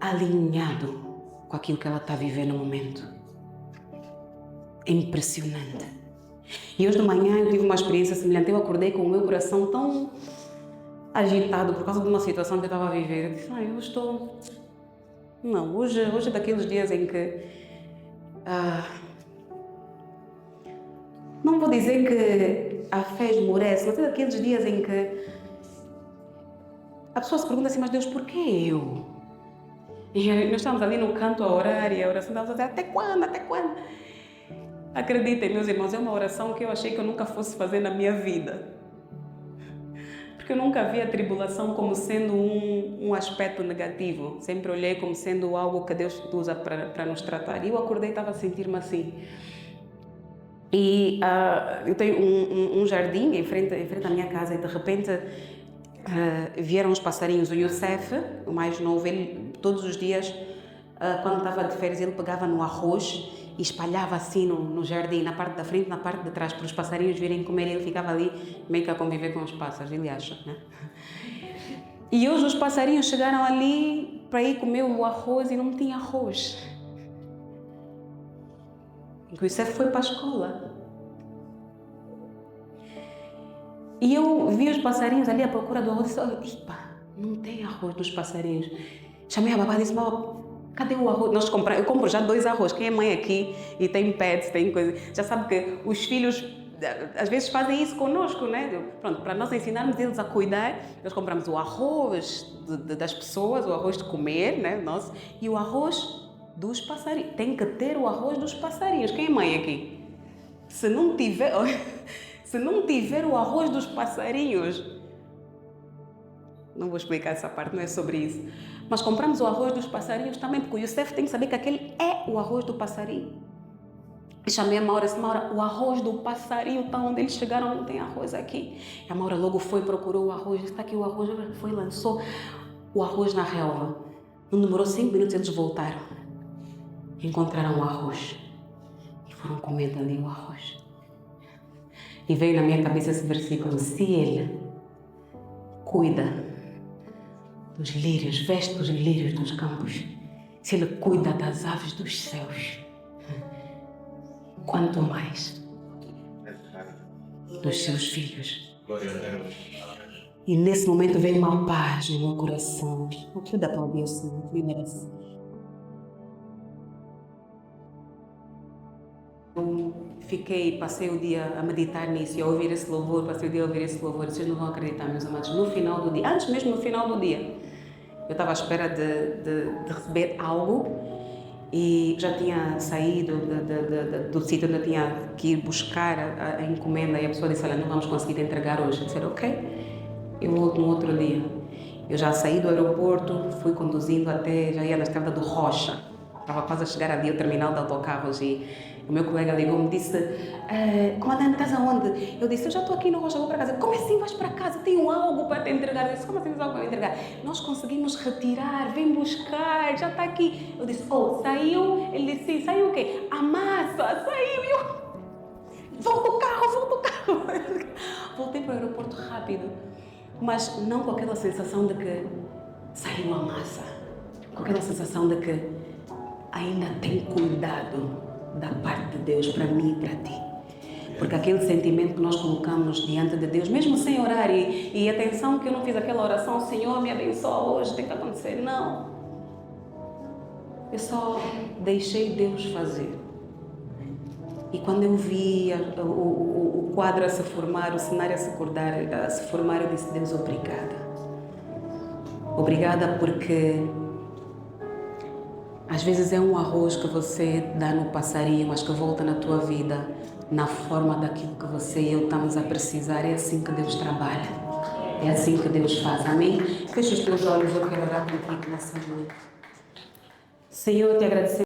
alinhado com aquilo que ela está vivendo no momento. É impressionante. E hoje de manhã eu tive uma experiência semelhante. Eu acordei com o meu coração tão agitado por causa de uma situação que eu estava a viver. Eu disse: eu estou... Não, hoje é daqueles dias em que... não vou dizer que a fé esmorece, mas é daqueles dias em que a pessoa se pergunta assim: mas Deus, por que eu? E nós estamos ali no canto a orar e a oração estava a dizer: até quando? Até quando? Acreditem, meus irmãos, é uma oração que eu achei que eu nunca fosse fazer na minha vida. Porque eu nunca vi a tribulação como sendo um aspecto negativo. Sempre olhei como sendo algo que Deus usa para nos tratar. E eu acordei e estava a sentir-me assim. E eu tenho um jardim em frente à minha casa e de repente vieram os passarinhos. O Youssef, o mais novo, ele todos os dias, quando estava de férias, ele pegava no arroz e espalhava assim no jardim, na parte da frente, na parte de trás, para os passarinhos virem comer. Ele ficava ali meio que a conviver com os pássaros, ele acha, né? E hoje os passarinhos chegaram ali para ir comer o arroz e não tinha arroz. O Youssef foi para a escola. E eu vi os passarinhos ali à procura do arroz e disse, epa, não tem arroz dos passarinhos. Chamei a babá e disse, cadê o arroz? Eu compro já 2 arroz. Quem é mãe aqui e tem pets, tem coisa, já sabe que os filhos às vezes fazem isso conosco, né? Pronto, para nós ensinarmos eles a cuidar, nós compramos o arroz das pessoas, o arroz de comer, né? Nosso, e o arroz dos passarinhos. Tem que ter o arroz dos passarinhos. Quem é mãe aqui? Se não tiver o arroz dos passarinhos, não vou explicar essa parte, não é sobre isso. Mas compramos o arroz dos passarinhos também, porque o Youssef tem que saber que aquele é o arroz do passarinho. E chamei a Maura e disse, Maura, o arroz do passarinho está onde eles chegaram, não tem arroz aqui. E a Maura logo foi, procurou o arroz, está aqui o arroz, foi, lançou o arroz na relva. Não demorou 5 minutos, eles voltaram. Encontraram o arroz e foram comendo ali o arroz. E veio na minha cabeça esse versículo, se ele cuida dos lírios, veste os lírios dos campos, se ele cuida das aves dos céus, quanto mais dos seus filhos. E nesse momento veio uma paz no meu coração. O que dá para ouvir o Senhor? Passei o dia a meditar nisso e a ouvir esse louvor, Vocês não vão acreditar, meus amados, no final do dia, antes mesmo no final do dia, eu estava à espera de receber algo e já tinha saído do sítio onde eu tinha que ir buscar a encomenda e a pessoa disse, olha, não vamos conseguir entregar hoje. Eu disse, ok, eu volto no outro dia. Eu já saí do aeroporto, fui conduzindo até, já ia na estrada do Rocha, estava quase a chegar ali ao terminal de autocarros e o meu colega ligou-me e disse, comandante, estás aonde? Eu disse, eu já estou aqui no Rocha, vou para casa. Como assim vais para casa? Tenho algo para te entregar. Eu disse, como assim tens algo para me entregar? Nós conseguimos retirar, vem buscar, já está aqui. Eu disse, saiu? Ele disse, sim, saiu o quê? A massa, saiu. E eu, volta o carro. Voltei para o aeroporto rápido, mas não com aquela sensação de que saiu a massa, com aquela sensação de que ainda tem cuidado da parte de Deus para mim e para ti. Porque aquele sentimento que nós colocamos diante de Deus, mesmo sem orar, e atenção que eu não fiz aquela oração, Senhor, me abençoa hoje, tem que acontecer. Não. Eu só deixei Deus fazer. E quando eu vi o quadro a se formar, o cenário a se formar, eu disse, Deus, obrigada. Obrigada porque às vezes é um arroz que você dá no passarinho, mas que volta na tua vida na forma daquilo que você e eu estamos a precisar. É assim que Deus trabalha. É assim que Deus faz. Amém? Fecha os teus olhos, eu quero orar contigo nessa noite. Senhor, eu te agradeço.